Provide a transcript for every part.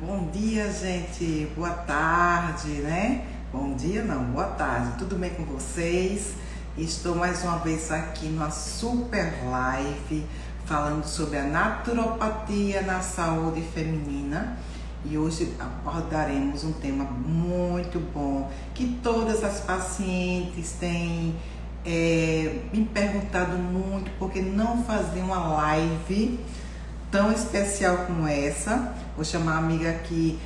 Bom dia, gente. Boa tarde, né? Bom dia, não, boa tarde. Tudo bem com vocês? Estou mais uma vez aqui numa super live falando sobre a naturopatia na saúde feminina. E hoje abordaremos um tema muito bom que todas as pacientes têm me perguntado muito porque não faziam uma live tão especial como essa. Vou chamar a amiga aqui,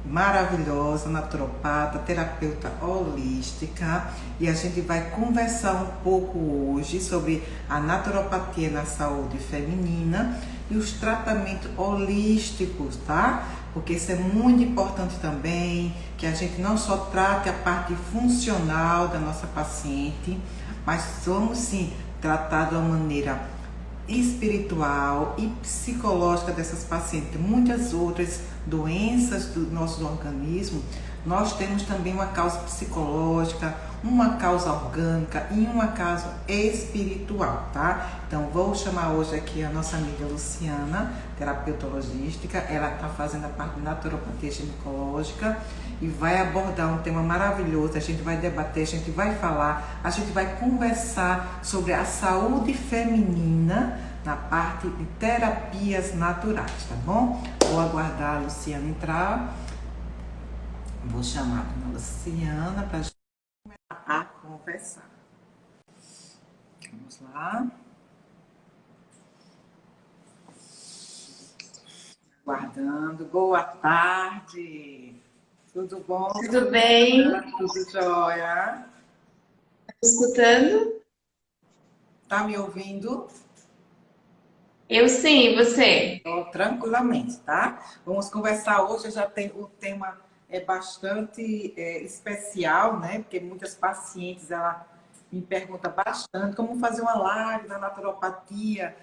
maravilhosa, naturopata, terapeuta holística, e a gente vai conversar um pouco hoje sobre a naturopatia na saúde feminina e os tratamentos holísticos, tá? Porque isso é muito importante também, que a gente não só trate a parte funcional da nossa paciente, mas vamos sim tratar de uma maneira espiritual e psicológica dessas pacientes. Muitas outras doenças do nosso organismo, nós temos também uma causa psicológica, uma causa orgânica e uma causa espiritual, tá? Então vou chamar hoje aqui a nossa amiga Luciana, terapeuta holística. Ela está fazendo a parte de naturopatia ginecológica e vai abordar um tema maravilhoso. A gente vai debater, a gente vai falar, a gente vai conversar sobre a saúde feminina na parte de terapias naturais, tá bom? Vou aguardar a Luciana entrar. Vou chamar a dona Luciana para a conversar. Vamos lá. Aguardando. Boa tarde. Tudo bom? Tudo bem? Tudo jóia? Escutando? Tá me ouvindo? Eu sim, você? Tranquilamente, tá? Vamos conversar hoje. Já tem o tema bastante especial, né? Porque muitas pacientes ela me perguntam bastante como fazer uma live na naturopatia,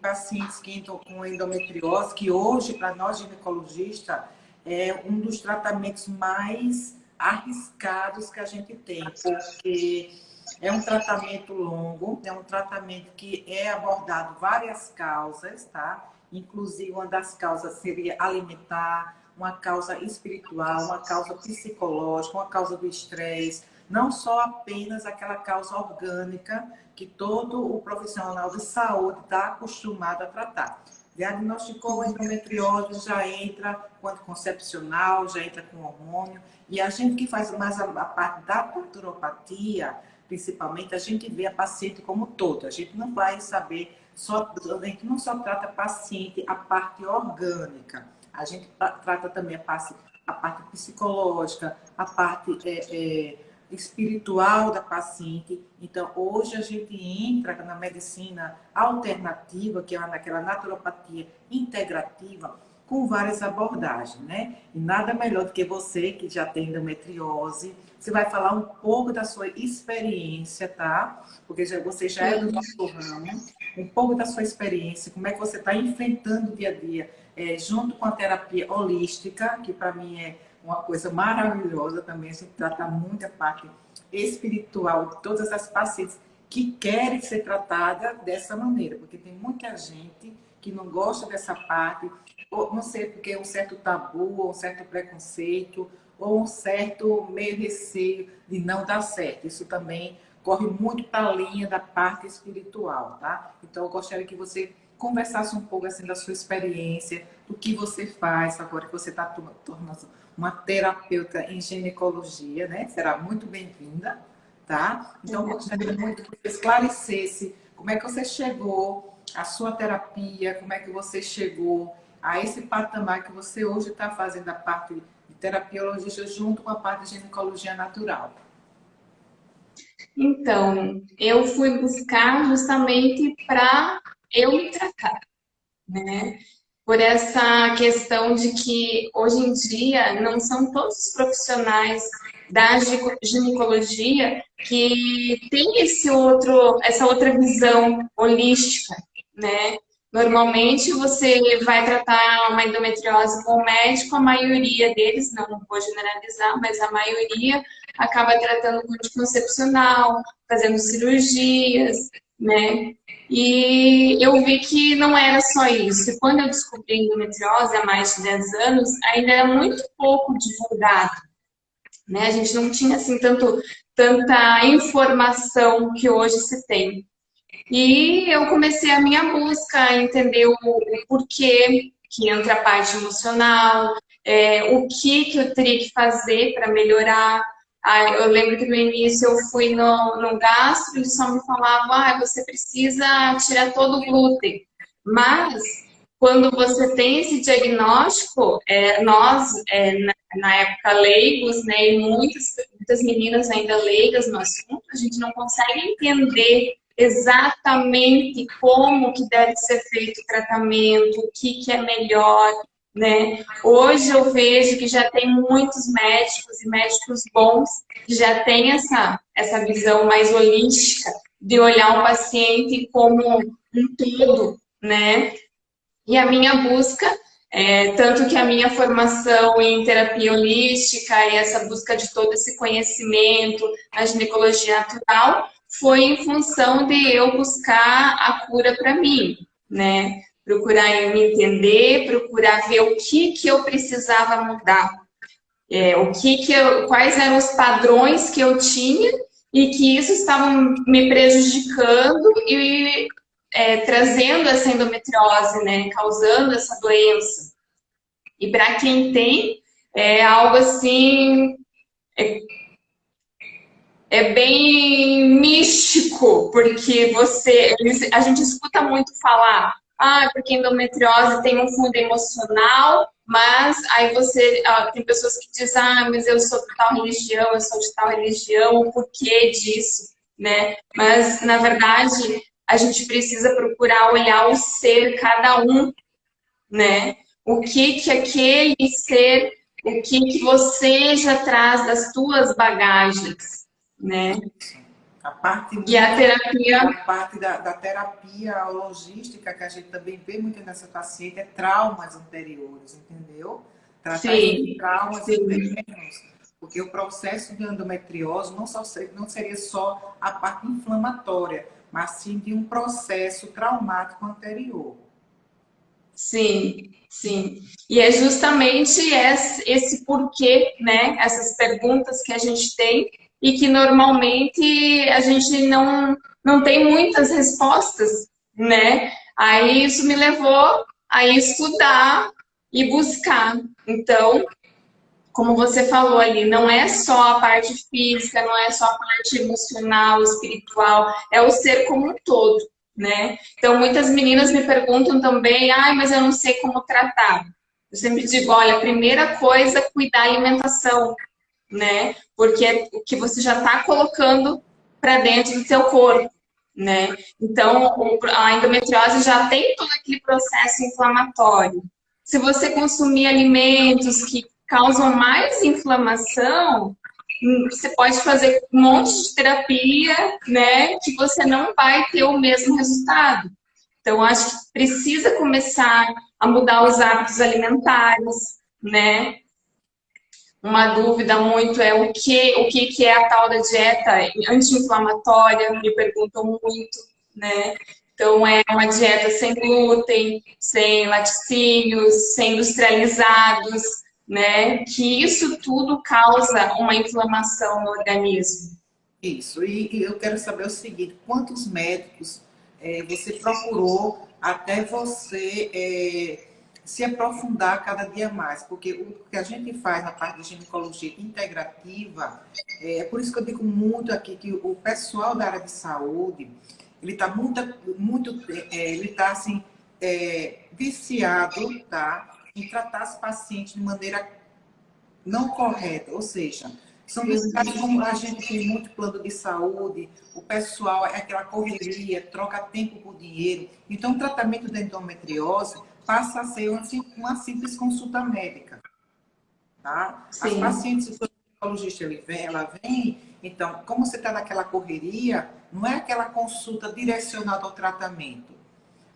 pacientes que entram com endometriose, que hoje para nós ginecologistas é um dos tratamentos mais arriscados que a gente tem, porque é um tratamento longo, é um tratamento que é abordado várias causas, tá? Inclusive, uma das causas seria alimentar, uma causa espiritual, uma causa psicológica, uma causa do estresse, não só apenas aquela causa orgânica que todo o profissional de saúde está acostumado a tratar. Diagnosticou endometriose, já entra com anticoncepcional, já entra com hormônio. E a gente que faz mais a parte da naturopatia, principalmente, a gente vê a paciente como todo. A gente não vai saber, a gente não só trata a paciente a parte orgânica, a gente trata também a parte psicológica, a parte espiritual da paciente. Então, hoje a gente entra na medicina alternativa, que é naquela naturopatia integrativa, com várias abordagens, né? E nada melhor do que você, que já tem endometriose. Você vai falar um pouco da sua experiência, tá? Porque você já é do nosso ramo. Um pouco da sua experiência, como é que você está enfrentando o dia a dia, junto com a terapia holística, que para mim é uma coisa maravilhosa também. A gente trata muito a parte espiritual de todas as pacientes que querem ser tratadas dessa maneira, porque tem muita gente que não gosta dessa parte, ou não sei porque um certo tabu, ou um certo preconceito, ou um certo meio receio de não dar certo. Isso também corre muito para a linha da parte espiritual, tá? Então, eu gostaria que você conversasse um pouco assim da sua experiência, do que você faz agora que você está tornando uma terapeuta em ginecologia, né? Será muito bem-vinda, tá? Então, eu gostaria muito que você esclarecesse como é que você chegou à sua terapia, como é que você chegou a esse patamar que você hoje está fazendo a parte de terapia holística junto com a parte de ginecologia natural. Então, eu fui buscar justamente para eu me tratar, né? Por essa questão de que hoje em dia não são todos os profissionais da ginecologia que têm essa outra visão holística, né? Normalmente você vai tratar uma endometriose com o médico, a maioria deles, não vou generalizar, mas a maioria acaba tratando com anticoncepcional, fazendo cirurgias, né? E eu vi que não era só isso. E quando eu descobri a endometriose há mais de 10 anos, ainda era muito pouco divulgado, né? A gente não tinha assim tanta informação que hoje se tem. E eu comecei a minha busca, a entender o porquê que entra a parte emocional, o que eu teria que fazer para melhorar. Ah, eu lembro que no início eu fui no gastro e só me falavam, você precisa tirar todo o glúten. Mas quando você tem esse diagnóstico, nós, na época leigos, né, e muitas meninas ainda leigas no assunto, a gente não consegue entender exatamente como que deve ser feito o tratamento, o que é melhor, né? Hoje eu vejo que já tem muitos médicos e médicos bons que já têm essa visão mais holística de olhar o paciente como um todo, né? E a minha busca, tanto que a minha formação em terapia holística e essa busca de todo esse conhecimento na ginecologia natural foi em função de eu buscar a cura para mim, né? Procurar me entender, procurar ver o que eu precisava mudar, quais eram os padrões que eu tinha e que isso estava me prejudicando e trazendo essa endometriose, né, causando essa doença. E para quem tem, é algo assim, é, é bem místico, porque a gente escuta muito falar, porque endometriose tem um fundo emocional, mas aí tem pessoas que dizem, mas eu sou de tal religião, eu sou de tal religião, o porquê disso, né? Mas, na verdade, a gente precisa procurar olhar o ser, cada um, né? O que aquele ser, o que você já traz das tuas bagagens, né? A parte, E a terapia. a parte da terapia logística que a gente também vê muito nessa paciente é traumas anteriores, entendeu? Tratar esses Sim, traumas sim, internos. Porque o processo de endometriose não seria só a parte inflamatória, mas sim de um processo traumático anterior. sim, sim. E é justamente esse porquê, né? Essas perguntas que a gente tem e que normalmente a gente não tem muitas respostas, né? Aí isso me levou a estudar e buscar. Então, como você falou ali, não é só a parte física, não é só a parte emocional, espiritual, é o ser como um todo, né? Então, muitas meninas me perguntam também, mas eu não sei como tratar. Eu sempre digo, olha, a primeira coisa é cuidar da alimentação, né? Porque é o que você já está colocando para dentro do seu corpo, né? Então, a endometriose já tem todo aquele processo inflamatório. Se você consumir alimentos que causam mais inflamação, você pode fazer um monte de terapia, né? Que você não vai ter o mesmo resultado. Então, acho que precisa começar a mudar os hábitos alimentares, né? Uma dúvida muito é o que é a tal da dieta anti-inflamatória, me perguntam muito, né? Então, é uma dieta sem glúten, sem laticínios, sem industrializados, né? Que isso tudo causa uma inflamação no organismo. Isso. E eu quero saber o seguinte: quantos médicos você procurou até você se aprofundar cada dia mais? Porque o que a gente faz na parte de ginecologia integrativa, por isso que eu digo muito aqui que o pessoal da área de saúde, ele está ele está assim, viciado, tá, em tratar os pacientes de maneira não correta, ou seja, são casos como a gente tem muito plano de saúde, o pessoal é aquela correria, troca tempo por dinheiro. Então, o tratamento da endometriose passa a ser uma simples consulta médica. Tá? As Sim, pacientes, o ginecologista ela vem, então, como você está naquela correria, não é aquela consulta direcionada ao tratamento.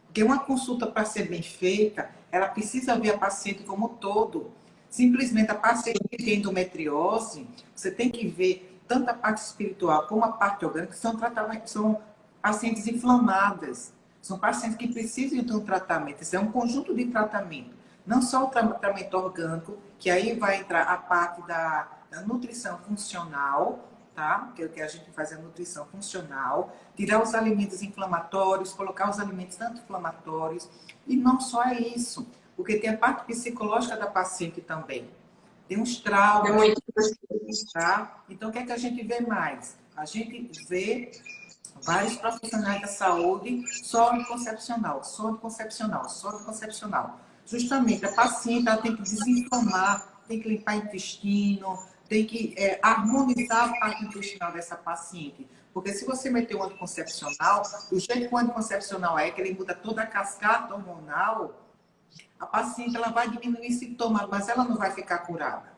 Porque uma consulta, para ser bem feita, ela precisa ver a paciente como um todo. Simplesmente a paciente que tem endometriose, você tem que ver tanto a parte espiritual como a parte orgânica, que são tratamentos, são pacientes inflamadas, são pacientes que precisam de um tratamento. Isso é um conjunto de tratamento. Não só o tratamento orgânico, que aí vai entrar a parte da nutrição funcional, tá? Que é o que a gente faz, a nutrição funcional, tirar os alimentos inflamatórios, colocar os alimentos anti-inflamatórios. E não só é isso, porque tem a parte psicológica da paciente também. Tem uns É traumas, muito tá? Então, o que é que a gente vê mais? A gente vê vários profissionais da saúde só anticoncepcional, só anticoncepcional, só anticoncepcional. Justamente, a paciente ela tem que desinflamar, tem que limpar o intestino, tem que harmonizar a parte intestinal dessa paciente. Porque se você meter um anticoncepcional, o jeito que o anticoncepcional é que ele muda toda a cascata hormonal, a paciente ela vai diminuir sintomas, mas ela não vai ficar curada.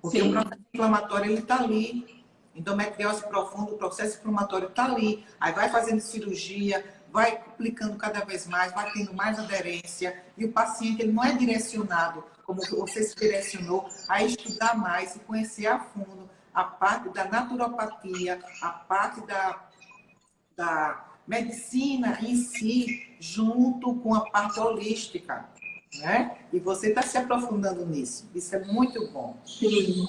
Porque o processo inflamatório ele está ali. Endometriose profunda, o processo inflamatório está ali. Aí vai fazendo cirurgia, vai complicando cada vez mais, vai tendo mais aderência. E o paciente ele não é direcionado, como você se direcionou, a estudar mais e conhecer a fundo a parte da naturopatia, a parte da medicina em si, junto com a parte holística. Né? E você está se aprofundando nisso. Isso é muito bom. Sim,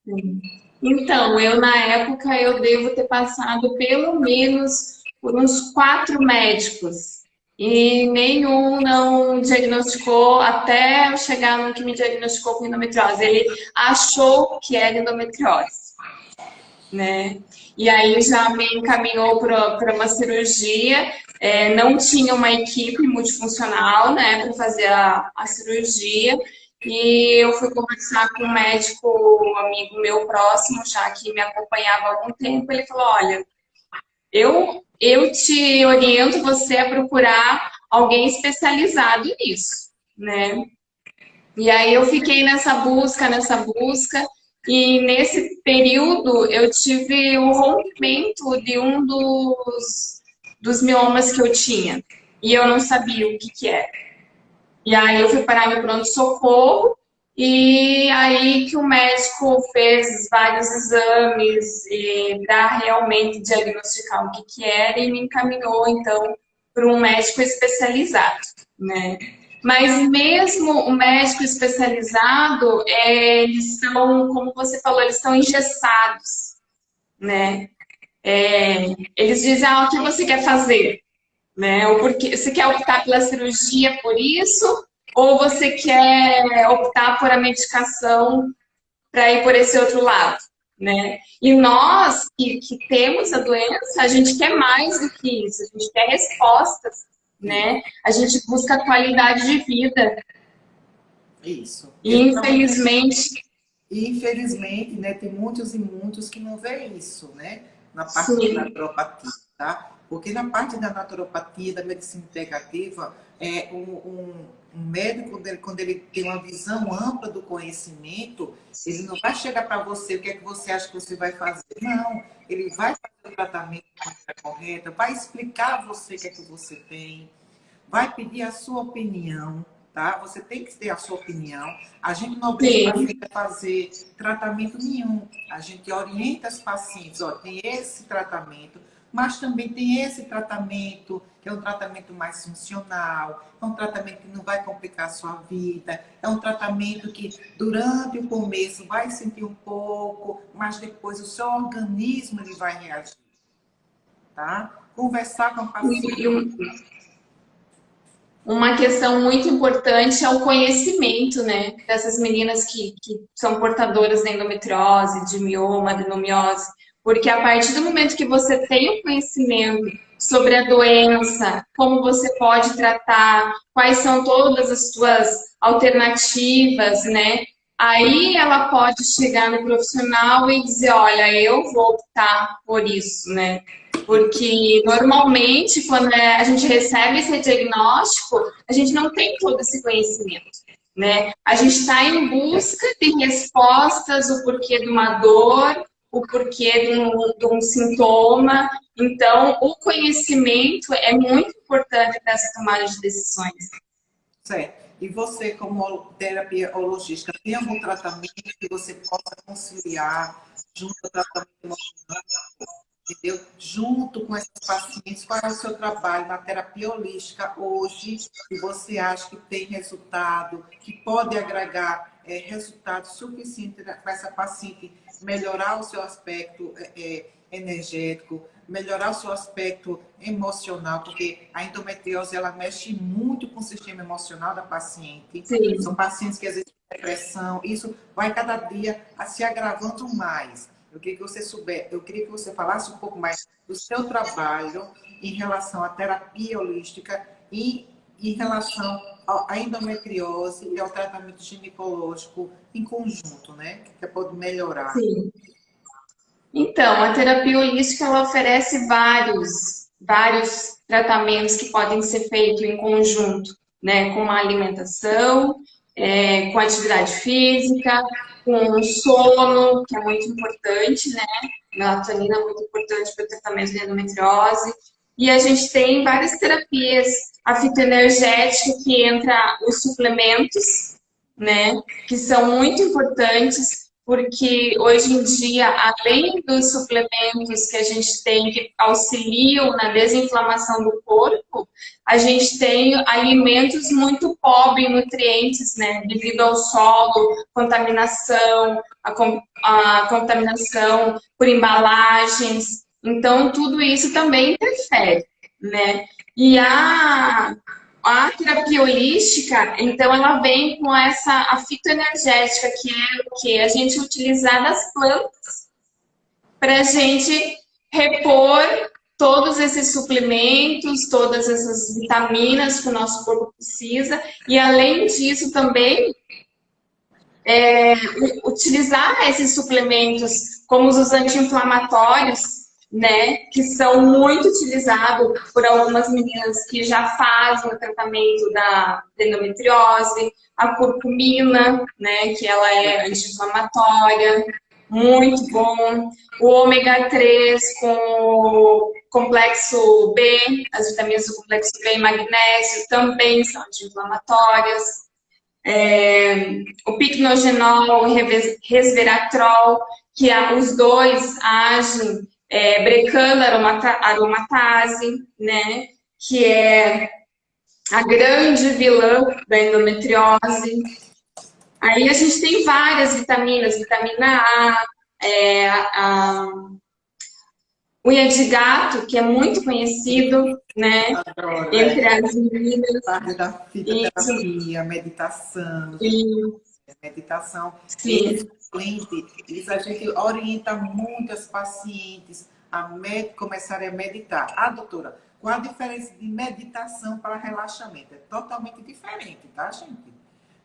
sim. Então, eu na época eu devo ter passado pelo menos por uns 4 médicos e nenhum não diagnosticou até eu chegar no que me diagnosticou com endometriose. Ele achou que era endometriose, né? E aí já me encaminhou para uma cirurgia. Não tinha uma equipe multifuncional, né, para fazer a cirurgia. E eu fui conversar com um médico, um amigo meu próximo, já que me acompanhava há algum tempo. Ele falou: olha, eu te oriento você a procurar alguém especializado nisso, né? E aí eu fiquei nessa busca, e nesse período eu tive o rompimento de um dos miomas que eu tinha. E eu não sabia o que que era. E aí eu fui parar no pronto-socorro, e aí que o médico fez vários exames para realmente diagnosticar o que que era e me encaminhou, então, para um médico especializado, né? Mas mesmo o médico especializado, eles são, como você falou, eles estão engessados, né? Eles dizem, o que você quer fazer? Né? Ou porque você quer optar pela cirurgia por isso, ou você quer optar por a medicação para ir por esse outro lado, né? E nós que temos a doença, a gente quer mais do que isso, a gente quer respostas, né? A gente busca qualidade de vida. Isso. E infelizmente, E infelizmente, né, tem muitos e muitos que não veem isso, né? Na parte sim, da naturopatia, tá? Porque na parte da naturopatia, da medicina integrativa, um médico, quando ele tem uma visão ampla do conhecimento, ele não vai chegar para você, o que é que você acha que você vai fazer? Não, ele vai fazer o tratamento de maneira correta, vai explicar a você o que é que você tem, vai pedir a sua opinião, tá? Você tem que ter a sua opinião. A gente não obriga o paciente a fazer tratamento nenhum. A gente orienta os pacientes, ó, tem esse tratamento, mas também tem esse tratamento, que é um tratamento mais funcional, é um tratamento que não vai complicar a sua vida, é um tratamento que durante o começo vai sentir um pouco, mas depois o seu organismo ele vai reagir, tá? Conversar com o paciente. uma questão muito importante é o conhecimento, né, dessas meninas que são portadoras de endometriose, de mioma, adenomiose, porque a partir do momento que você tem o conhecimento sobre a doença, como você pode tratar, quais são todas as suas alternativas, né, aí ela pode chegar no profissional e dizer, olha, eu vou optar por isso, né, porque normalmente, quando a gente recebe esse diagnóstico, a gente não tem todo esse conhecimento, né? A gente está em busca de respostas, o porquê de uma dor, o porquê de um sintoma. Então, o conhecimento é muito importante para essa tomada de decisões. Certo. E você, como terapiologista, tem algum tratamento que você possa conciliar junto ao tratamento emocional? entendeu? Junto com esses pacientes, qual é o seu trabalho na terapia holística hoje, que você acha que tem resultado, que pode agregar resultado suficiente para essa paciente melhorar o seu aspecto energético, melhorar o seu aspecto emocional, porque a endometriose ela mexe muito com o sistema emocional da paciente. Sim. São pacientes que às vezes têm depressão, isso vai cada dia se agravando mais. Eu queria que você falasse um pouco mais do seu trabalho em relação à terapia holística e em relação à endometriose e ao tratamento ginecológico em conjunto, né? Que pode melhorar. Sim. Então, a terapia holística ela oferece vários tratamentos que podem ser feitos em conjunto, né? Com a alimentação, com atividade física, com sono, que é muito importante, né? Melatonina é muito importante para o tratamento da endometriose. E a gente tem várias terapias, a fitoenergética, que entra os suplementos, né? Que são muito importantes, porque hoje em dia, além dos suplementos que a gente tem que auxiliam na desinflamação do corpo, a gente tem alimentos muito pobres em nutrientes, né? Devido ao solo, contaminação, a contaminação por embalagens. Então, tudo isso também interfere, né? E a terapia holística, então, ela vem com a fitoenergética, que é o que? A gente utilizar das plantas para a gente repor todos esses suplementos, todas essas vitaminas que o nosso corpo precisa. E, além disso, também utilizar esses suplementos como os anti-inflamatórios, né, que são muito utilizados por algumas meninas que já fazem o tratamento da endometriose, a curcumina, né, que ela é anti-inflamatória, muito bom. O ômega 3 com o complexo B, as vitaminas do complexo B e magnésio também são anti-inflamatórias. O picnogenol, o resveratrol, que os dois agem brecando a aromatase, né? Que é a grande vilã da endometriose. Aí a gente tem várias vitaminas, vitamina a unha de gato, que é muito conhecido, né? Adoro, entre as meninas. parte da fitoterapia, meditação. Meditação é excelente. A gente orienta muitas pacientes a começarem a meditar. Ah, doutora, qual a diferença de meditação para relaxamento? É totalmente diferente, tá, gente?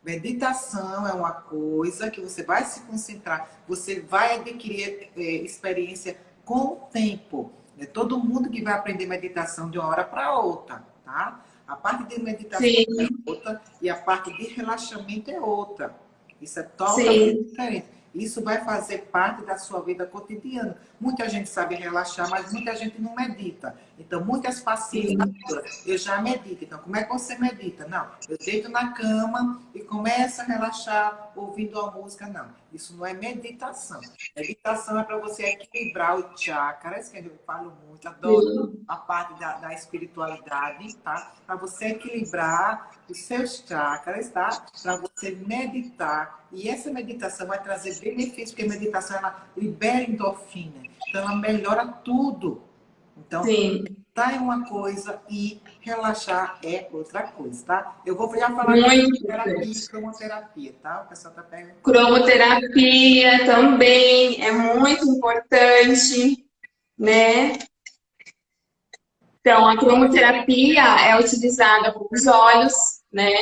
Meditação é uma coisa que você vai se concentrar, você vai adquirir experiência com o tempo. É todo mundo que vai aprender meditação de uma hora para outra, tá? A parte de meditação é outra e a parte de relaxamento é outra. Isso é totalmente diferente. Isso vai fazer parte da sua vida cotidiana. Muita gente sabe relaxar, mas muita gente não medita. Então, muitas pacientes, eu já medito. Então, como é que você medita? Não, eu deito na cama e começo a relaxar ouvindo a música. Não, isso não é meditação. Meditação é para você equilibrar os chakras, que eu falo muito, adoro a parte da espiritualidade, tá? Para você equilibrar os seus chakras, tá? Para você meditar. E essa meditação vai trazer benefícios, porque a meditação ela libera endorfina. Então, ela melhora tudo. Então, meditar é uma coisa e relaxar é outra coisa, tá? Eu vou já falar de terapia e cromoterapia, tá? O pessoal tá perguntando. Cromoterapia também é muito importante, né? Então, a cromoterapia é utilizada pelos olhos, né?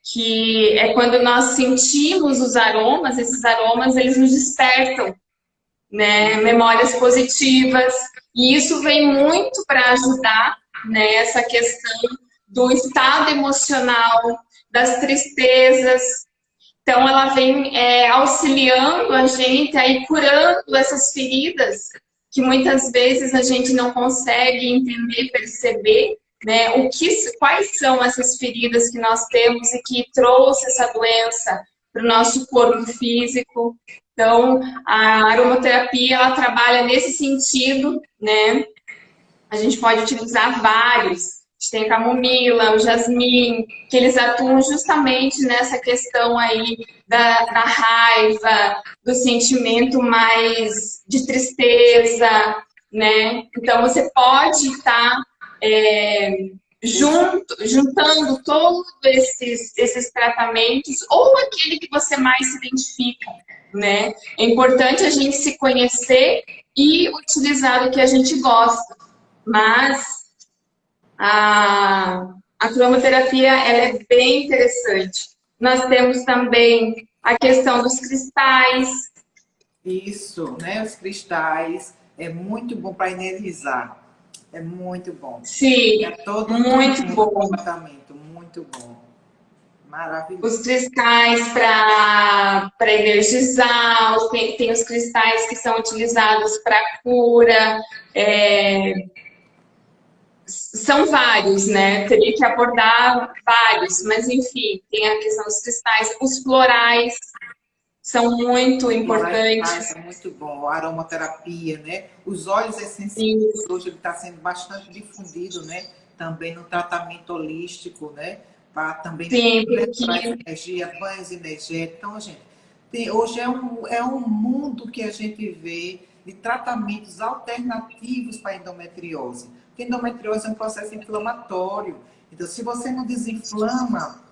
Que é quando nós sentimos os aromas, esses aromas, eles nos despertam, né? Memórias positivas. E isso vem muito para ajudar, né? Essa questão do estado emocional, das tristezas. Então, ela vem auxiliando a gente a ir curando essas feridas que muitas vezes a gente não consegue entender, perceber, né? Quais são essas feridas que nós temos e que trouxe essa doença para o nosso corpo físico, Então, a aromaterapia, ela trabalha nesse sentido, né? A gente pode utilizar vários. A gente tem a camomila, o jasmim, que eles atuam justamente nessa questão aí da raiva, do sentimento mais de tristeza, né? Então, você pode estar juntando todos esses tratamentos ou aquele que você mais se identifica, né? É importante a gente se conhecer e utilizar o que a gente gosta. Mas a cromoterapia ela é bem interessante. Nós temos também a questão dos cristais. Isso, né? Os cristais é muito bom para energizar. É muito bom. É Sim, todo um muito bom. tratamento, muito bom. Maravilhoso. Os cristais para energizar, tem os cristais que são utilizados para cura. São vários, né? Teria que abordar vários, mas enfim, tem a questão dos cristais. Os florais são muito importantes. É muito bom. A aromaterapia, né? Os óleos essenciais, Sim, hoje ele está sendo bastante difundido, né? Também no tratamento holístico, né? Para também sim, traz porque energia, banhos energéticos. Então, gente, hoje é um mundo que a gente vê de tratamentos alternativos para a endometriose. Porque endometriose é um processo inflamatório. Então, se você não desinflama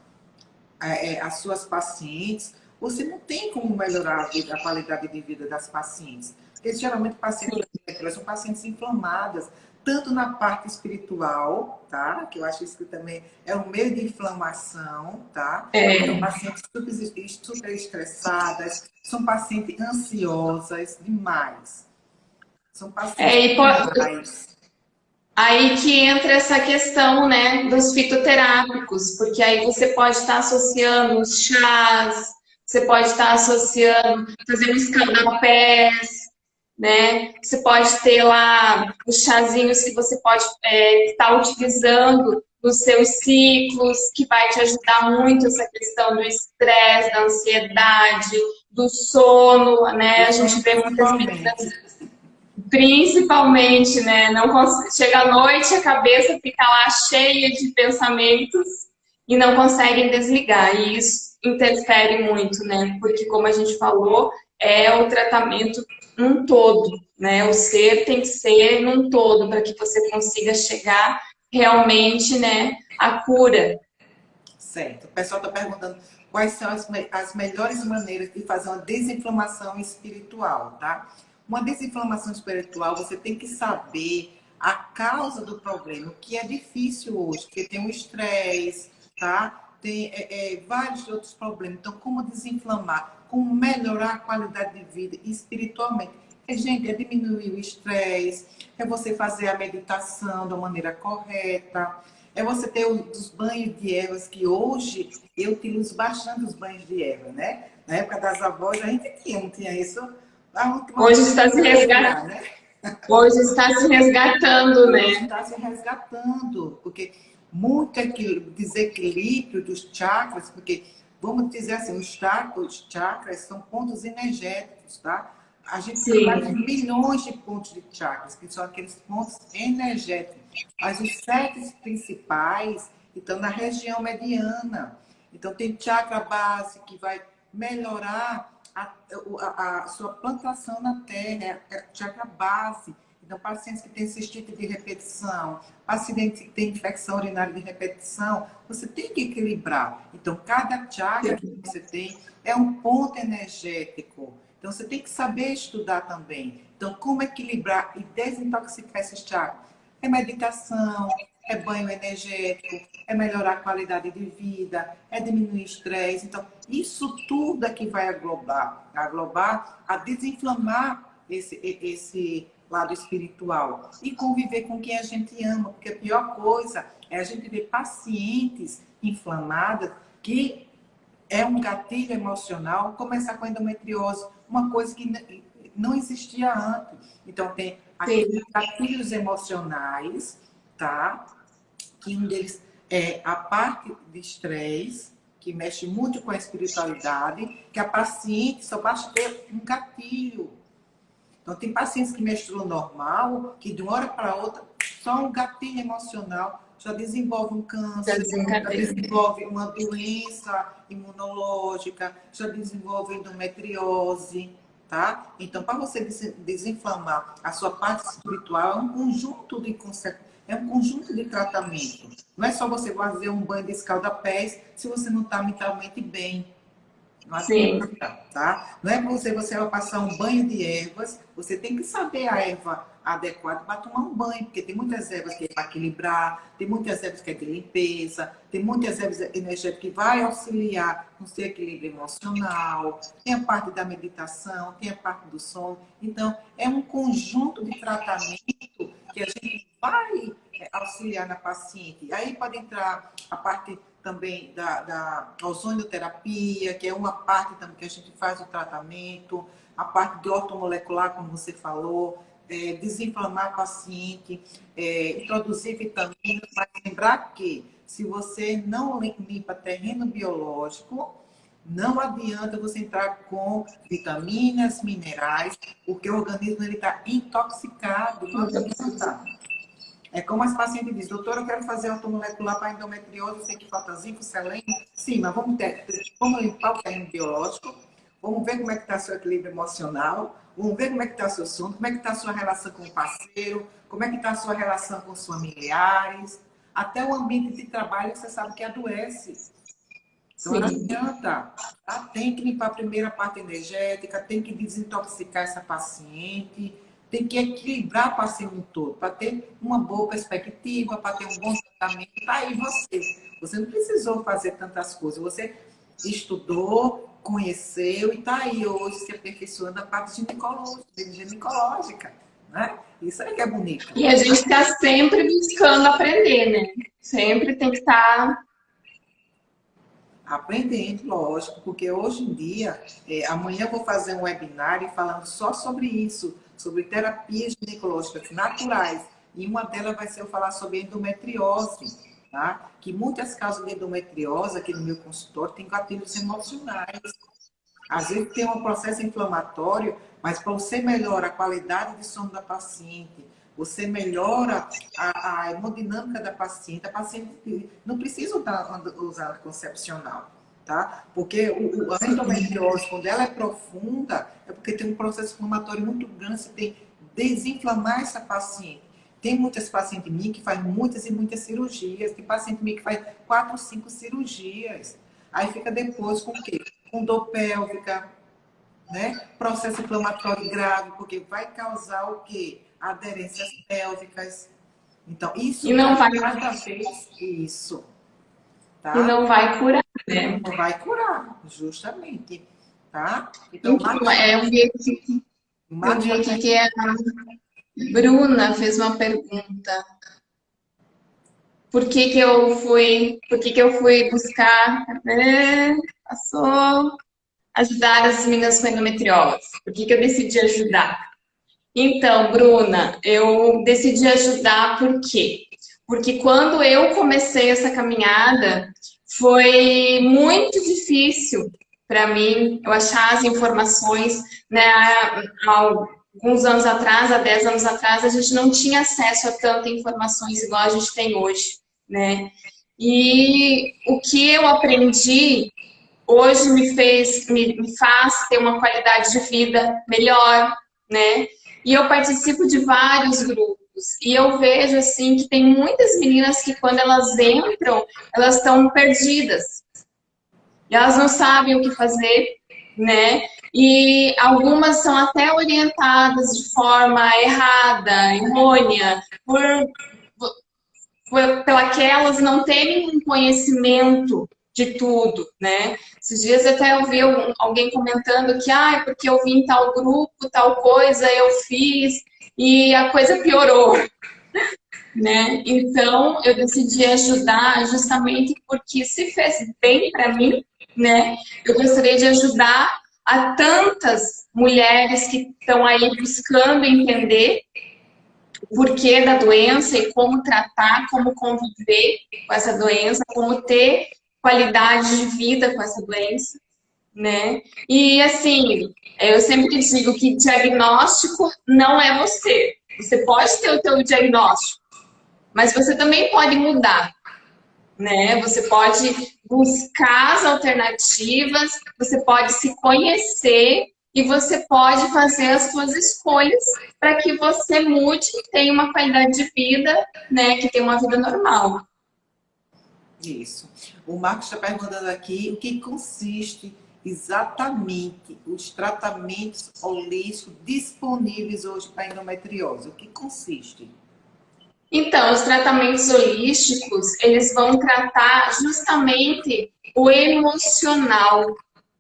as suas pacientes, você não tem como melhorar a qualidade de vida das pacientes. Porque geralmente pacientes são pacientes inflamadas, tanto na parte espiritual, tá? Que eu acho isso que também é um meio de inflamação, tá? São pacientes super estressadas, são pacientes ansiosas demais. São pacientes e demais. aí que entra essa questão, né, dos fitoterápicos, porque aí você pode estar associando os chás, você pode estar associando, fazendo escaldapés, né? Você pode ter lá os chazinhos que você pode estar utilizando nos seus ciclos, que vai te ajudar muito essa questão do estresse, da ansiedade, do sono, né? A gente vê muitas meninas, Principalmente. principalmente, né? Não chega à noite, a cabeça fica lá cheia de pensamentos e não conseguem desligar. E isso interfere muito, né? Porque, como a gente falou, é o tratamento num todo, né? O ser tem que ser num todo para que você consiga chegar realmente, né, à cura. Certo. O pessoal está perguntando quais são as melhores maneiras de fazer uma desinflamação espiritual, tá? Uma desinflamação espiritual, você tem que saber a causa do problema, o que é difícil hoje, porque tem o estresse, tá? Tem vários outros problemas. Então, como desinflamar? Como melhorar a qualidade de vida espiritualmente? Gente, é diminuir o estresse, é você fazer a meditação da maneira correta, é você ter os banhos de ervas, que hoje eu utilizo bastante os banhos de erva, né? Na época das avós, a gente tinha, não tinha isso? A última Hoje coisa está que se eu ia resgatando, lembrar, né? hoje está se resgatando, Hoje né? está se resgatando, porque muito desequilíbrio dos chakras, porque, vamos dizer assim, os chakras são pontos energéticos, tá? A gente trabalha com Sim, milhões de pontos de chakras, que são aqueles pontos energéticos. Mas os sete principais estão na região mediana. Então, tem chakra base, que vai melhorar a sua plantação na terra, chakra base. Então, pacientes que têm cistite de repetição, pacientes que têm infecção urinária de repetição, você tem que equilibrar. Então, cada chakra que você tem é um ponto energético. Então, você tem que saber estudar também. Então, como equilibrar e desintoxicar esses chakras? É meditação, é banho energético, é melhorar a qualidade de vida, é diminuir o estresse. Então, isso tudo é que vai aglobar a desinflamar esse lado espiritual e conviver com quem a gente ama, porque a pior coisa é a gente ver pacientes inflamadas que é um gatilho emocional, começar com a endometriose, uma coisa que não existia antes. Então, tem aqueles sim. gatilhos emocionais, tá? Que um deles é a parte de estresse, que mexe muito com a espiritualidade, que a paciente só basta ter um gatilho. Então, tem pacientes que menstruam normal, que de uma hora para outra, só um gatilho emocional já desenvolve um câncer, já desenvolve uma doença imunológica, já desenvolve endometriose, tá? Então, para você desinflamar a sua parte espiritual, é um conjunto de tratamento. Não é só você fazer um banho de escalda-pés se você não está mentalmente bem. Não adianta, tá? Não é você vai passar um banho de ervas, você tem que saber a erva adequada para tomar um banho, porque tem muitas ervas que é para equilibrar, tem muitas ervas que é de limpeza, tem muitas ervas energéticas que vai auxiliar no seu equilíbrio emocional, tem a parte da meditação, tem a parte do sono. Então, é um conjunto de tratamento que a gente vai auxiliar na paciente. Aí pode entrar a parte também da ozonioterapia, que é uma parte também que a gente faz o tratamento, a parte de ortomolecular, como você falou, desinflamar a paciente, introduzir vitaminas, mas lembrar que se você não limpa terreno biológico, não adianta você entrar com vitaminas, minerais, porque o organismo está intoxicado, não adianta. É como as pacientes dizem, doutora, eu quero fazer ortomolecular para endometriose, eu sei que falta zinco, selênio. Sim, mas vamos limpar o terreno biológico, vamos ver como é que está seu equilíbrio emocional, vamos ver como é que está seu sono, como é que está a sua relação com o parceiro, como é que está a sua relação com os familiares, até o ambiente de trabalho que você sabe que adoece. Então, não adianta. Tá? Tem que limpar a primeira parte energética, tem que desintoxicar essa paciente, tem que equilibrar a paciente no todo, para ter uma boa perspectiva, para ter um bom tratamento. Tá aí você. Você não precisou fazer tantas coisas. Você estudou, conheceu e está aí hoje se aperfeiçoando a parte ginecológica. Né? Isso aí que é bonito. E a gente está sempre buscando aprender, né? Sempre tem que estar... Aprendendo, lógico, porque hoje em dia, amanhã eu vou fazer um webinar falando só sobre isso, sobre terapias ginecológicas naturais. E uma delas vai ser eu falar sobre endometriose, tá? Que muitas causas de endometriose aqui no meu consultório tem gatilhos emocionais. Às vezes tem um processo inflamatório, mas para você melhorar a qualidade de sono da paciente, você melhora a hemodinâmica da paciente. A paciente não precisa usar anticoncepcional, tá? Porque a endometriose, quando ela é profunda, é porque tem um processo inflamatório muito grande, você tem que desinflamar essa paciente. Tem muitas pacientes minhas que fazem muitas e muitas cirurgias, tem paciente minha que faz 4, 5 cirurgias. Aí fica depois com o quê? Com dor pélvica, né? Processo inflamatório grave, porque vai causar o quê? Aderências pélvicas. Então, isso e não vai cada vez isso. Tá? E não vai curar, né? Não vai curar, justamente. Tá? Então, eu vi aqui que a Bruna fez uma pergunta. Por que eu fui buscar, passou, ajudar as meninas com endometriose? Por que eu decidi ajudar? Então, Bruna, eu decidi ajudar por quê? Porque quando eu comecei essa caminhada, foi muito difícil para mim eu achar as informações, né? Há alguns anos atrás, há 10 anos atrás, a gente não tinha acesso a tantas informações igual a gente tem hoje, né? E o que eu aprendi hoje me faz ter uma qualidade de vida melhor, né? E eu participo de vários grupos. E eu vejo, assim, que tem muitas meninas que quando elas entram, elas estão perdidas. E elas não sabem o que fazer, né? E algumas são até orientadas de forma errada, errônea, pela que elas não terem um conhecimento de tudo, né? Esses dias até eu vi alguém comentando que, porque eu vi em tal grupo, tal coisa, eu fiz e a coisa piorou, né? Então, eu decidi ajudar justamente porque se fez bem para mim, né? Eu gostaria de ajudar a tantas mulheres que estão aí buscando entender o porquê da doença e como tratar, como conviver com essa doença, como ter qualidade de vida com essa doença, né? E assim, eu sempre digo que diagnóstico não é você. Você pode ter o teu diagnóstico, mas você também pode mudar, né? Você pode buscar as alternativas, você pode se conhecer e você pode fazer as suas escolhas para que você mude e tenha uma qualidade de vida, né? Que tenha uma vida normal. Isso. O Marcos está perguntando aqui o que consiste exatamente os tratamentos holísticos disponíveis hoje para a endometriose. O que consiste? Então, os tratamentos holísticos, eles vão tratar justamente o emocional,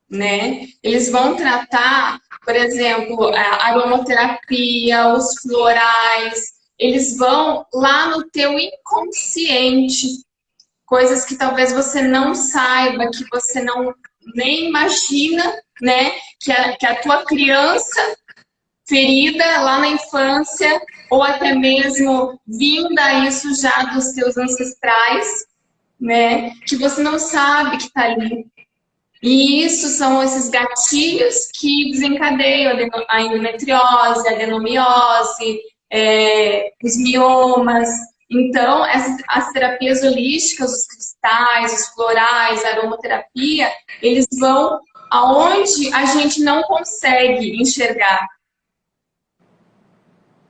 né? Eles vão tratar, por exemplo, a aromaterapia, os florais, eles vão lá no teu inconsciente, coisas que talvez você não saiba, que você não nem imagina, né? Que a tua criança ferida lá na infância, ou até mesmo vinda isso já dos teus ancestrais, né? Que você não sabe que está ali. E isso são esses gatilhos que desencadeiam a endometriose, a adenomiose, os miomas. Então, as terapias holísticas, os cristais, os florais, a aromaterapia, eles vão aonde a gente não consegue enxergar.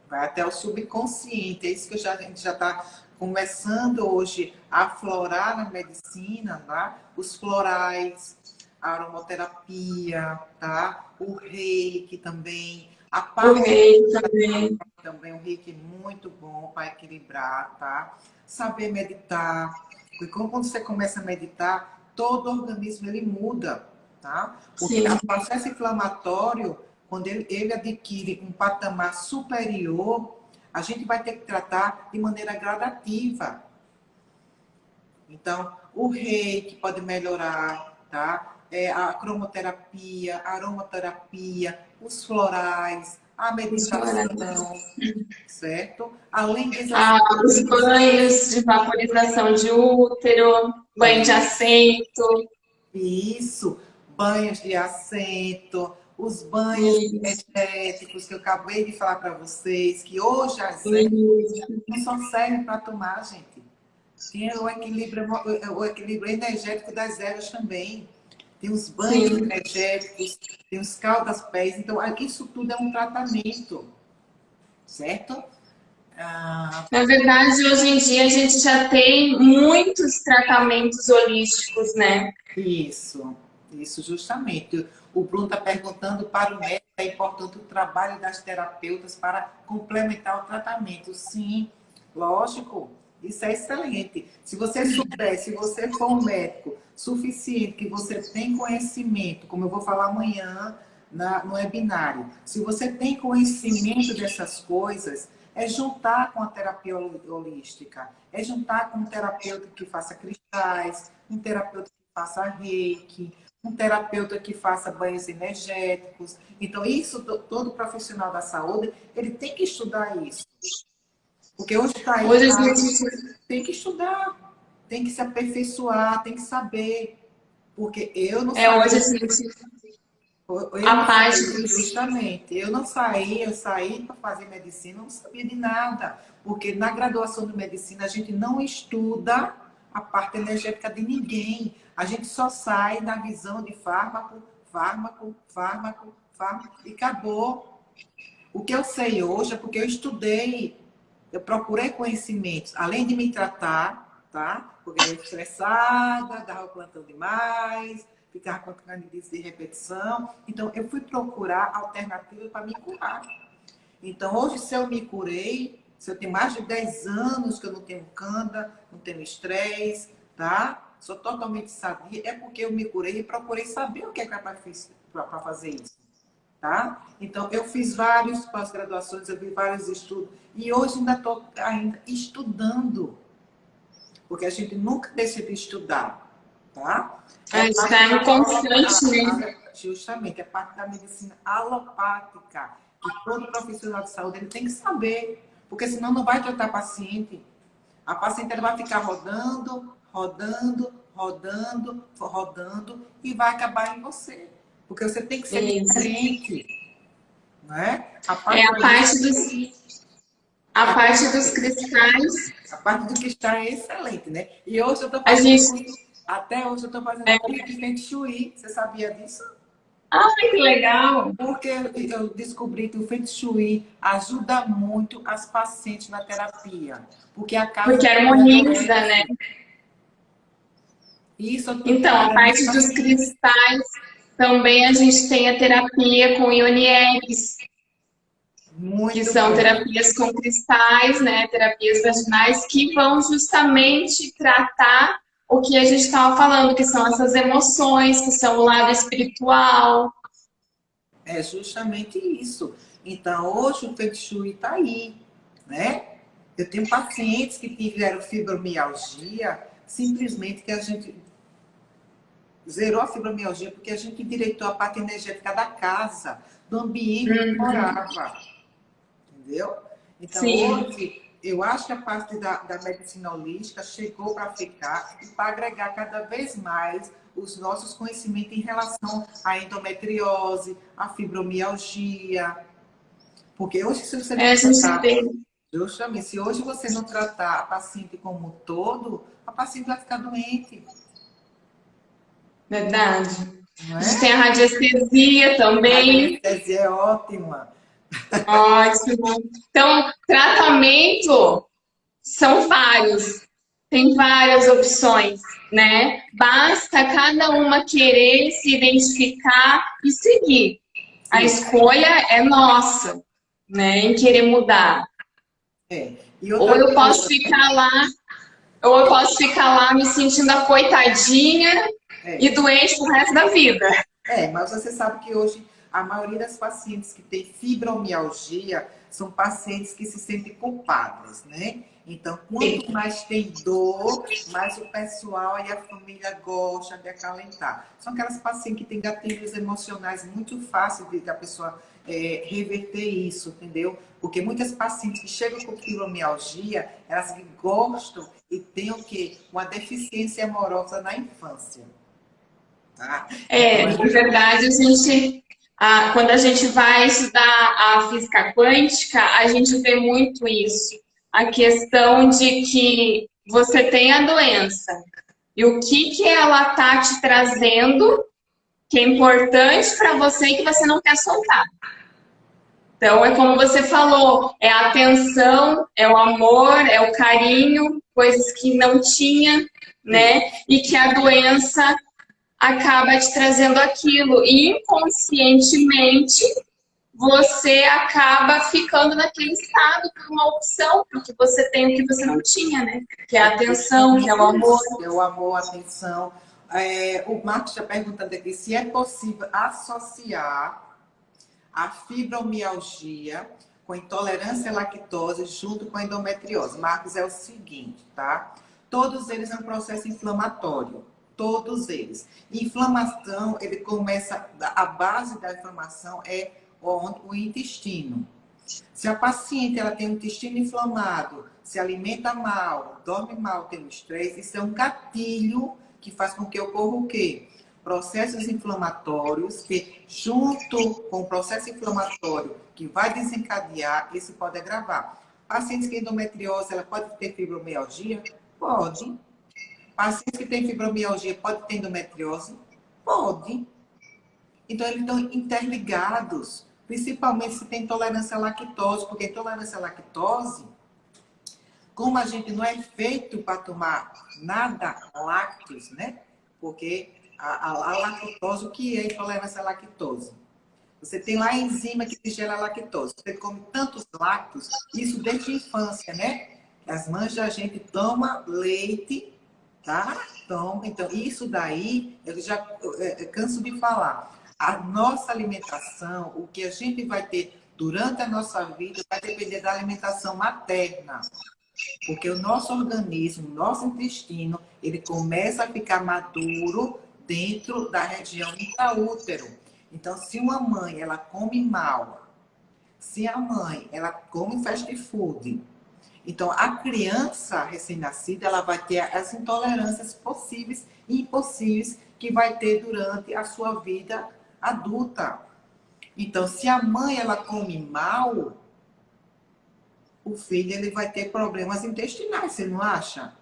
Vai até o subconsciente. É isso que a gente já está começando hoje a aflorar na medicina, tá? Os florais, a aromaterapia, tá? O reiki também. A O parte reiki também. também, o reiki é muito bom para equilibrar, tá? Saber meditar. Porque quando você começa a meditar, todo o organismo ele muda, tá? Porque Sim. o processo inflamatório, quando ele adquire um patamar superior, a gente vai ter que tratar de maneira gradativa. Então, o reiki pode melhorar, tá? A cromoterapia, a aromaterapia, os florais, a Os florais. meditação, certo? Além disso, Os banhos de vaporização de útero, banho de assento. isso, banhos de assento, os banhos Isso, energéticos que eu acabei de falar para vocês, que hoje as isso, não só servem para tomar, gente. Tem o equilíbrio energético das ervas também. Tem os banhos sim. energéticos, tem os caldas-pés. Então, isso tudo é um tratamento, certo? Ah, Na verdade, hoje em dia a gente já tem muitos tratamentos holísticos, né? isso justamente. O Bruno está perguntando para o médico é importante o trabalho das terapeutas para complementar o tratamento. Sim, lógico, isso é excelente. Se você souber, se você for um médico suficiente, que você tem conhecimento, como eu vou falar amanhã no webinário, se você tem conhecimento dessas coisas, é juntar com a terapia holística, é juntar com um terapeuta que faça cristais, um terapeuta que faça reiki, um terapeuta que faça banhos energéticos. Então, isso, todo profissional da saúde, ele tem que estudar isso. Porque hoje está aí, Hoje a gente tem que estudar, tem que se aperfeiçoar, tem que saber. Porque eu não hoje a sabia. gente Eu a não parte saí, justamente. Eu saí para fazer medicina, eu não sabia de nada. Porque na graduação de medicina a gente não estuda a parte energética de ninguém. A gente só sai na visão de fármaco, fármaco, fármaco, fármaco e acabou. O que eu sei hoje é porque eu estudei, eu procurei conhecimentos, além de me tratar, tá? Porque eu era estressada, dava plantão demais, ficava com candidíase de repetição. Então, eu fui procurar alternativas para me curar. Então, hoje, se eu me curei, se eu tenho mais de 10 anos que eu não tenho canda, não tenho estresse, tá? Sou totalmente sadia, é porque eu me curei e procurei saber o que é para fazer isso. Tá? Então, eu fiz várias pós-graduações, eu fiz vários estudos, e hoje ainda estou estudando, porque a gente nunca deixa de estudar, tá? a gente está em constante, né? Justamente, é parte da medicina alopática, que todo profissional de saúde ele tem que saber, porque senão não vai tratar paciente. A paciente ela vai ficar rodando, rodando, rodando, rodando, e vai acabar em você. Porque você tem que ser Isso. diferente, não é? É a parte dos cristais, A parte do cristal é excelente, né? E hoje eu estou a fazendo gente. curso, até hoje eu estou fazendo curso de Feng Shui. Você sabia disso? Ai, que legal! Porque eu descobri que o Feng Shui ajuda muito as pacientes na terapia. Porque a casa Porque harmoniza, né? adoece. E isso Então, a equipara nos parte dos pacientes. cristais, também a gente tem a terapia com ionieres, que Muito são bom. terapias com cristais, né? Terapias vaginais, que vão justamente tratar o que a gente estava falando, que são essas emoções, que são o lado espiritual. É justamente isso. Então, hoje o Feng Shui está aí, né? Eu tenho pacientes que tiveram fibromialgia, simplesmente que a gente zerou a fibromialgia porque a gente endireitou a parte energética da casa, do ambiente que morava, entendeu? Então, Sim, hoje, eu acho que a parte da medicina holística chegou para ficar e para agregar cada vez mais os nossos conhecimentos em relação à endometriose, à fibromialgia. Porque hoje, se você não a gente tratar, tem, justamente, se hoje você não tratar a paciente como um todo, a paciente vai ficar doente, verdade. não A gente é? tem a radiestesia A também. anestesia é ótima. Ótimo. Então, tratamento são vários, tem várias opções, né? Basta cada uma querer se identificar e seguir. A Isso. escolha é nossa, né? Em querer mudar. É. E Ou outra eu posso coisa, ficar lá, ou eu posso ficar lá me sentindo a coitadinha e é, doente pro resto da vida. mas você sabe que hoje a maioria das pacientes que tem fibromialgia são pacientes que se sentem culpadas, né? Então, quanto mais tem dor, mais o pessoal e a família gosta de acalentar. São aquelas pacientes que têm gatilhos emocionais muito fáceis de a pessoa reverter isso, entendeu? Porque muitas pacientes que chegam com fibromialgia, elas gostam e têm o quê? Uma deficiência amorosa na infância. Tá? Então, É, na verdade, quando a gente vai estudar a física quântica, a gente vê muito isso. A questão de que você tem a doença e o que que ela tá te trazendo que é importante para você e que você não quer soltar. Então, é como você falou, é a atenção, é o amor, é o carinho, coisas que não tinha, né? E que a doença acaba te trazendo aquilo. E inconscientemente você acaba ficando naquele estado por uma opção, porque você tem o que você não tinha, né? Que é a atenção, que é o justamente amor. isso, é o amor, a atenção. O Marcos está perguntando aqui se é possível associar a fibromialgia com intolerância à lactose junto com a endometriose. Marcos, é o seguinte, tá? Todos eles é um processo inflamatório. Todos eles. Inflamação, ele começa, a base da inflamação é o intestino. Se a paciente ela tem o intestino inflamado, se alimenta mal, dorme mal, tem um estresse, isso é um gatilho que faz com que ocorra o quê? Processos inflamatórios que, junto com o processo inflamatório que vai desencadear, isso pode agravar. Pacientes que têm endometriose, ela pode ter fibromialgia? Pode. Pacientes que têm fibromialgia pode ter endometriose? Pode. Então, eles estão interligados, principalmente se tem intolerância à lactose, porque intolerância à lactose, como a gente não é feito para tomar nada lácteos, né? Porque a lactose, o que é intolerância à lactose? Você tem lá a enzima que digere a lactose. Você come tantos lácteos, isso desde a infância, né? As mães da gente toma leite, tá? Então, isso daí, eu já canso de falar. A nossa alimentação, o que a gente vai ter durante a nossa vida, vai depender da alimentação materna. Porque o nosso organismo, o nosso intestino, ele começa a ficar maduro dentro da região intraútero. Então, se uma mãe, ela come mal, se a mãe, ela come fast food, Então, a criança recém-nascida, ela vai ter as intolerâncias possíveis e impossíveis que vai ter durante a sua vida adulta. Então, se a mãe ela come mal, o filho ele vai ter problemas intestinais, você não acha?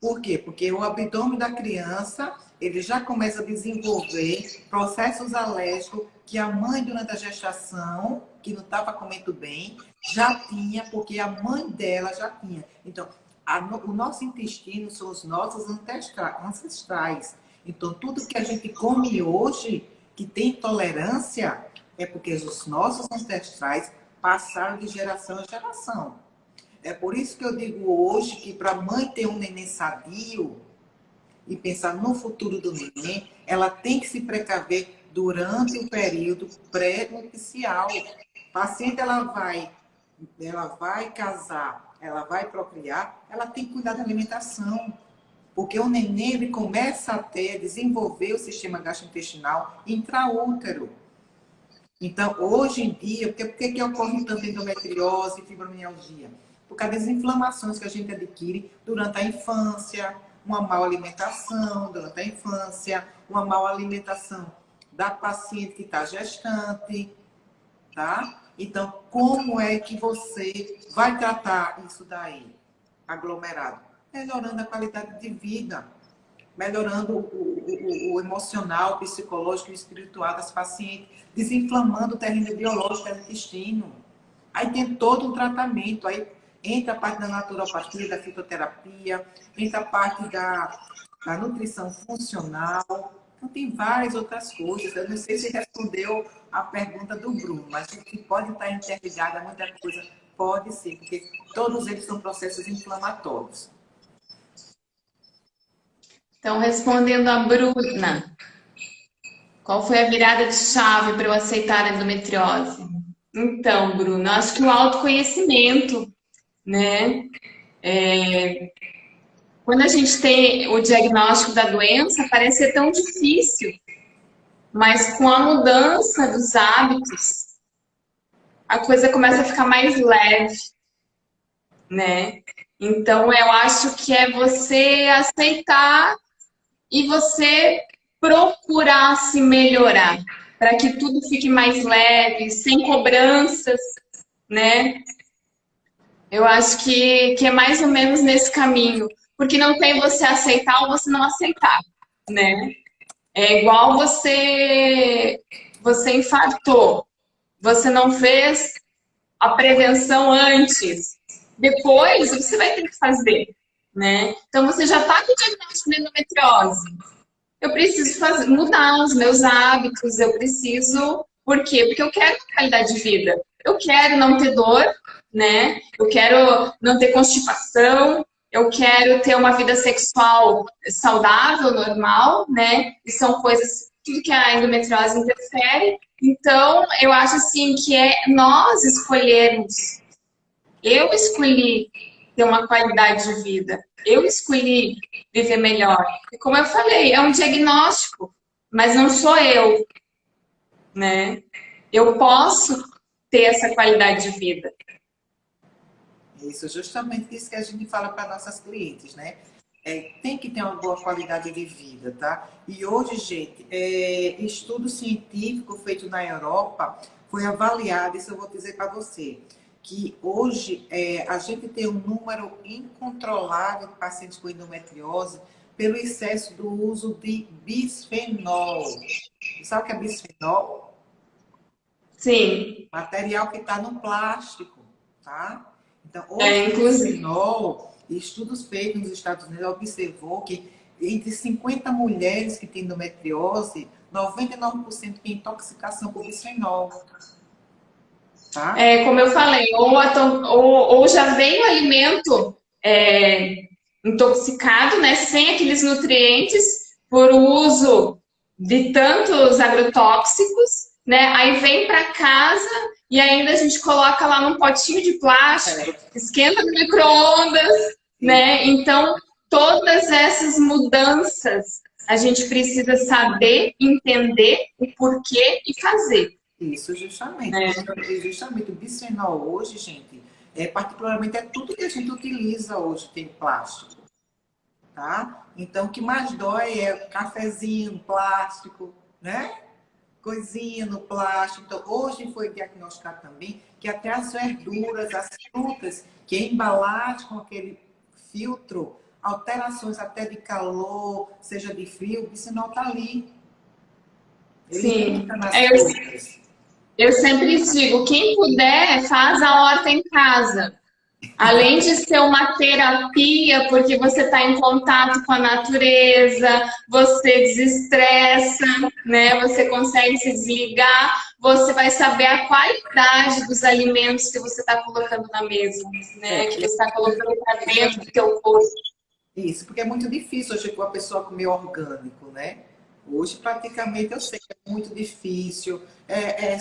Por quê? Porque o abdômen da criança, ele já começa a desenvolver processos alérgicos que a mãe, durante a gestação, que não estava comendo bem, já tinha, porque a mãe dela já tinha. Então, o nosso intestino são os nossos ancestrais. Então, tudo que a gente come hoje, que tem intolerância, é porque os nossos ancestrais passaram de geração em geração. É por isso que eu digo hoje que para a mãe ter um neném sadio e pensar no futuro do neném, ela tem que se precaver durante o período pré-nupcial. A paciente ela vai casar, ela vai procriar, ela tem que cuidar da alimentação. Porque o neném ele começa a desenvolver o sistema gastrointestinal intraútero. Então, hoje em dia, por que ocorre tanta endometriose e fibromialgia? Por causa das inflamações que a gente adquire durante a infância, uma má alimentação durante a infância, uma má alimentação da paciente que está gestante, tá? Então, como é que você vai tratar isso daí, aglomerado? Melhorando a qualidade de vida, melhorando o emocional, o psicológico e o espiritual das pacientes, desinflamando o terreno biológico do intestino. Aí tem todo um tratamento, aí entra a parte da naturopatia, da fitoterapia, entra a parte da nutrição funcional. Então tem várias outras coisas. Eu não sei se respondeu a pergunta do Bruno, mas que pode estar interligada a muita coisa, pode ser, porque todos eles são processos inflamatórios. Então, respondendo a Bruna, qual foi a virada de chave para eu aceitar a endometriose? Então, Bruna, acho que o autoconhecimento, né? Quando a gente tem o diagnóstico da doença, parece ser tão difícil, mas com a mudança dos hábitos, a coisa começa a ficar mais leve, né? Então, eu acho que é você aceitar e você procurar se melhorar, para que tudo fique mais leve, sem cobranças, né? Eu acho que é mais ou menos nesse caminho, porque não tem você aceitar ou você não aceitar, né? É igual você infartou, você não fez a prevenção antes, depois você vai ter que fazer, né? Então você já está com o diagnóstico de endometriose. Eu preciso mudar os meus hábitos, eu preciso... Por quê? Porque eu quero qualidade de vida. Eu quero não ter dor, né? Eu quero não ter constipação, eu quero ter uma vida sexual saudável, normal, né? E são coisas, tudo que a endometriose interfere. Então, eu acho assim que é nós escolhermos. Eu escolhi ter uma qualidade de vida. Eu escolhi viver melhor. E como eu falei, é um diagnóstico, mas não sou eu, né? Eu posso ter essa qualidade de vida. Isso, justamente isso que a gente fala para nossas clientes, né? Tem que ter uma boa qualidade de vida, tá? E hoje, gente, estudo científico feito na Europa foi avaliado, isso eu vou dizer para você, que hoje a gente tem um número incontrolável de pacientes com endometriose pelo excesso do uso de bisfenol. Sabe o que é bisfenol? Sim. Material que está no plástico, tá? Então, hoje o bisfenol, estudos feitos nos Estados Unidos observou que entre 50 mulheres que têm endometriose, 99% tem intoxicação por bisfenol. Tá? Como eu falei, ou já vem o alimento intoxicado, né, sem aqueles nutrientes, por uso de tantos agrotóxicos, né? Aí vem para casa e ainda a gente coloca lá num potinho de plástico, esquenta no micro-ondas, né? Então, todas essas mudanças a gente precisa saber, entender o porquê e fazer. Isso, justamente. Justamente o bisfenol hoje, gente, particularmente é tudo que a gente utiliza hoje tem plástico, tá? Então, o que mais dói é cafezinho, plástico, né? Coisinha no plástico. Então, hoje foi diagnosticado também que até as verduras, as frutas, que é embalagem com aquele filtro, alterações até de calor, seja de frio, o bicinol está ali. Ele Sim. entra nas frutas. Eu sempre digo, quem puder, faz a horta em casa. Além de ser uma terapia, porque você está em contato com a natureza, você desestressa, né? Você consegue se desligar, você vai saber a qualidade dos alimentos que você está colocando na mesa, né? Que você está colocando para dentro do teu corpo. Isso, porque é muito difícil hoje a pessoa comer orgânico, né? Hoje, praticamente, eu sei que é muito difícil.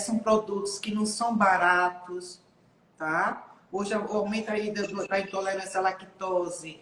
São produtos que não são baratos, tá? Hoje, o aumento aí da intolerância à lactose.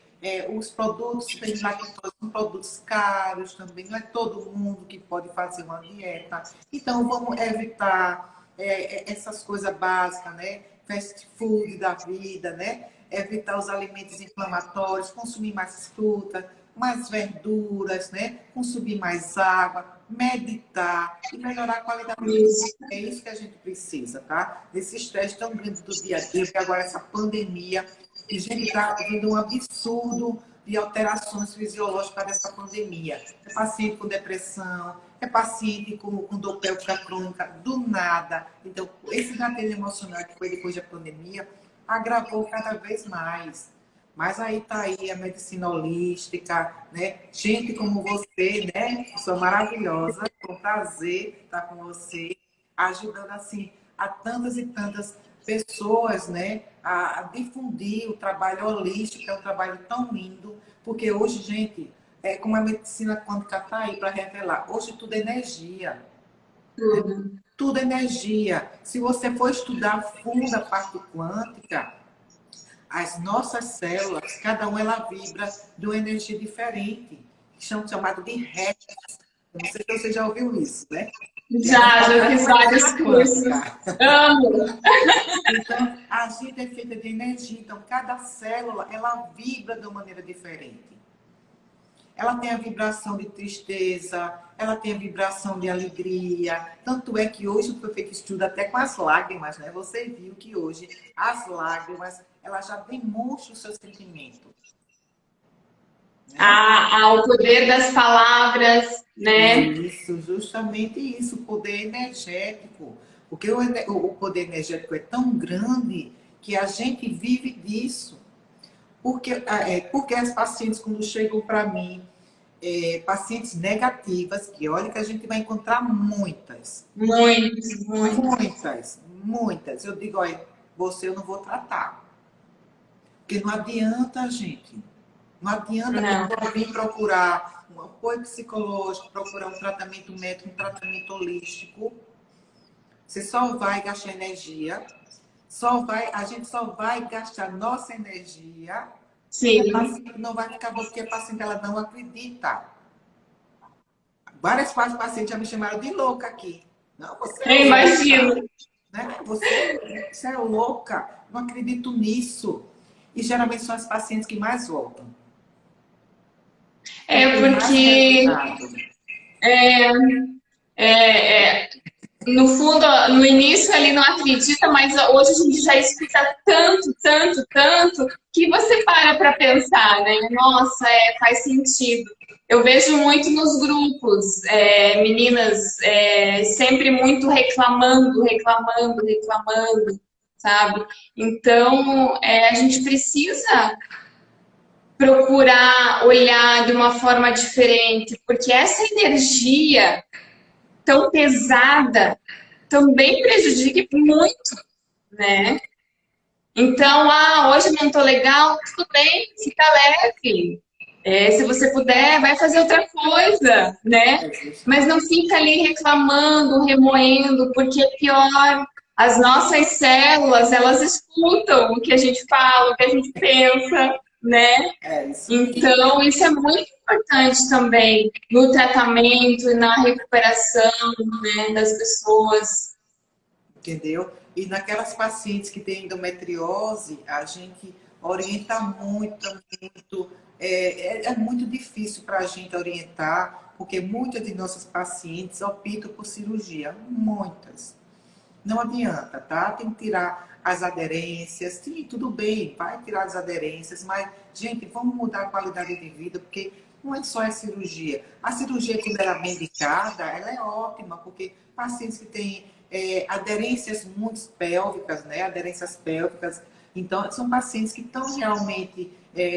Os produtos sem lactose são produtos caros também. Não é todo mundo que pode fazer uma dieta. Então, vamos evitar essas coisas básicas, né? Fast food da vida, né? Evitar os alimentos inflamatórios, consumir mais fruta, mais verduras, né? Consumir mais água, meditar e melhorar a qualidade de vida. É isso que a gente precisa, tá? Esse estresse tão grande do dia a dia, que agora essa pandemia, e a gente está vendo um absurdo de alterações fisiológicas dessa pandemia. É paciente com depressão, é paciente com dor pélvica crônica, do nada. Então, esse gatilho emocional que foi depois da pandemia agravou cada vez mais. Mas aí está aí a medicina holística, né? Gente como você, né? Pessoa maravilhosa, com prazer estar com você, ajudando assim a tantas e tantas pessoas, né? A difundir o trabalho holístico, é um trabalho tão lindo, porque hoje, gente, como a medicina quântica está aí para revelar, hoje tudo é energia. Tudo é energia. Se você for estudar a fundo a parte quântica, as nossas células, cada uma ela vibra de uma energia diferente, que são chamados de hertz. Não sei se você já ouviu isso, né? Já fiz vários cursos. Amo! Então, a gente é feita de energia. Então, cada célula, ela vibra de uma maneira diferente. Ela tem a vibração de tristeza, ela tem a vibração de alegria. Tanto é que hoje foi feito estudo até com as lágrimas, né? Você viu que hoje as lágrimas, ela já demonstra o seu sentimento. Né? O poder das palavras, né? Isso, justamente isso, o poder energético. Porque o poder energético é tão grande que a gente vive disso. Porque as pacientes, quando chegam para mim, pacientes negativas, que olha que a gente vai encontrar muitas. Muitas. Eu digo, olha, você eu não vou tratar. Porque não adianta, gente. Não adianta a pessoa vir procurar um apoio psicológico, procurar um tratamento médico, um tratamento holístico. Você só vai gastar energia, a gente só vai gastar nossa energia. Sim. A paciente não vai ficar boa porque a paciente ela não acredita. Várias pacientes já me chamaram de louca aqui. Não, você é imagino. Louca, né? Você é louca, não acredito nisso. E geralmente são as pacientes que mais voltam. Porque no fundo, no início ele não acredita, mas hoje a gente já escuta tanto, que você para pensar, né? Nossa, faz sentido. Eu vejo muito nos grupos, meninas sempre muito reclamando, sabe? Então, a gente precisa procurar olhar de uma forma diferente, porque essa energia tão pesada também prejudica muito, né? Então, hoje não tô legal, tudo bem, fica leve. Se você puder, vai fazer outra coisa, né? Mas não fica ali reclamando, remoendo, porque pior, as nossas células, elas escutam o que a gente fala, o que a gente pensa, né? Então, isso é muito importante também no tratamento e na recuperação, né, das pessoas. Entendeu? E naquelas pacientes que têm endometriose, a gente orienta muito, muito. É muito difícil para a gente orientar, porque muitas de nossas pacientes optam por cirurgia, muitas. Não adianta, tá? Tem que tirar as aderências. Sim, tudo bem, vai tirar as aderências, mas, gente, vamos mudar a qualidade de vida, porque não é só a cirurgia. A cirurgia, quando ela é bem indicada, ela é ótima, porque pacientes que têm aderências muito pélvicas, né? Aderências pélvicas, então, são pacientes que estão realmente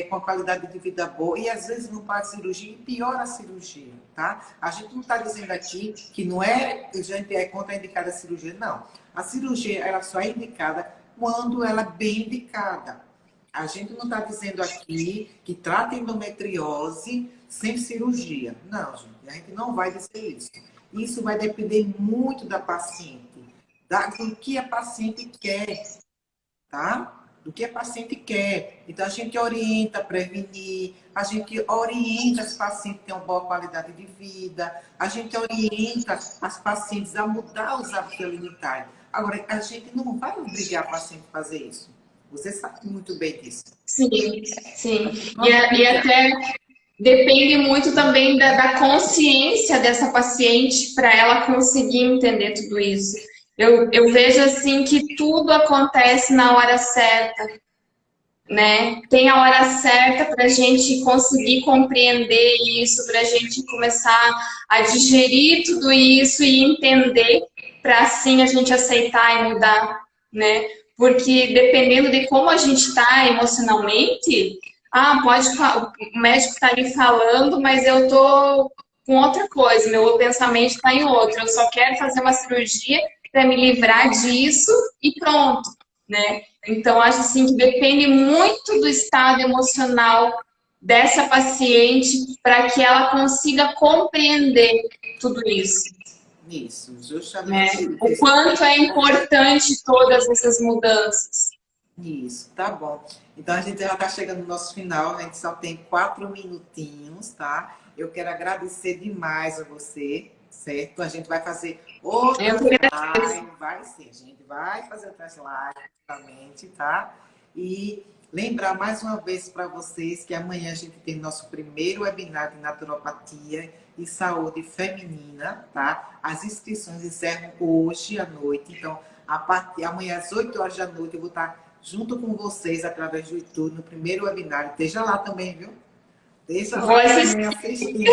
com a qualidade de vida boa e às vezes não faz cirurgia e piora a cirurgia, tá? A gente não está dizendo aqui que não é, a gente é contraindicada a cirurgia, não. A cirurgia, ela só é indicada quando ela é bem indicada. A gente não está dizendo aqui que trata endometriose sem cirurgia. Não, gente, a gente não vai dizer isso. Isso vai depender muito da paciente, do que a paciente quer, tá? Do que a paciente quer. Então, a gente orienta a prevenir, a gente orienta as pacientes a ter uma boa qualidade de vida, a gente orienta as pacientes a mudar os hábitos alimentares. Agora, a gente não vai obrigar a paciente a fazer isso. Você sabe muito bem disso. Sim, sim. E até depende muito também da consciência dessa paciente para ela conseguir entender tudo isso. Eu vejo assim que tudo acontece na hora certa, né? Tem a hora certa para a gente conseguir compreender isso, para a gente começar a digerir tudo isso e entender, para assim a gente aceitar e mudar, né? Porque dependendo de como a gente está emocionalmente, pode, o médico está ali falando, mas eu tô com outra coisa, meu pensamento está em outra. Eu só quero fazer uma cirurgia para me livrar disso e pronto, né? Então, acho assim que depende muito do estado emocional dessa paciente para que ela consiga compreender tudo isso. Isso, Né? justamente. O quanto é importante todas essas mudanças. Isso, tá bom. Então a gente já está chegando no nosso final, a gente só tem 4 minutinhos, tá? Eu quero agradecer demais a você, certo? A gente vai fazer outras lives, vai sim, a gente vai fazer outras lives, realmente, tá? E lembrar mais uma vez para vocês que amanhã a gente tem nosso primeiro webinar de naturopatia e saúde feminina, tá? As inscrições encerram hoje à noite, então amanhã às 8 horas da noite eu vou estar junto com vocês através do YouTube no primeiro webinar. Esteja lá também, viu? Deixa lá também assistindo.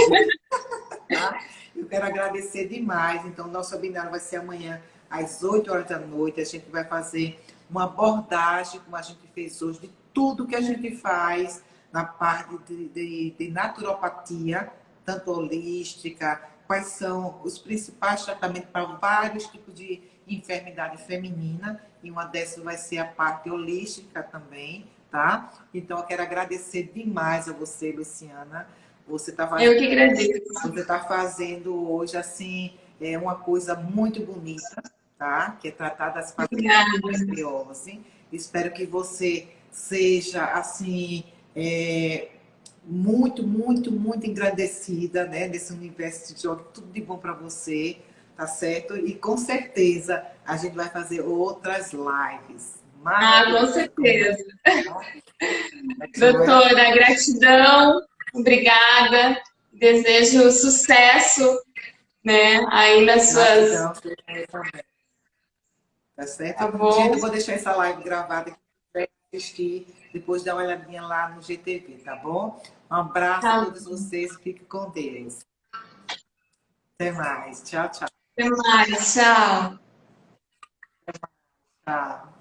Tá? Eu quero agradecer demais. Então, nosso webinar vai ser amanhã às 8 horas da noite. A gente vai fazer uma abordagem, como a gente fez hoje, de tudo que a gente faz na parte de naturopatia, tanto holística, quais são os principais tratamentos para vários tipos de enfermidade feminina, e uma dessas vai ser a parte holística também, tá? Então, eu quero agradecer demais a você, Luciana. Você tá fazendo, eu que agradeço. você está fazendo hoje, assim, uma coisa muito bonita, tá? Que é tratar das pacientes com endometriose. Espero que você seja, assim, muito, muito, muito engrandecida, né? Nesse universo de jogo, tudo de bom para você, tá certo? E com certeza a gente vai fazer outras lives. Com certeza. Doutora, gratidão, obrigada. Desejo sucesso, né? Aí nas suas. Tá certo? Tá bom. Gente, eu vou deixar essa live gravada aqui para assistir, depois dá uma olhadinha lá no GTV, tá bom? Um abraço a todos vocês, fiquem com Deus. Até mais. Tchau, tchau. Até mais, tchau. Tchau.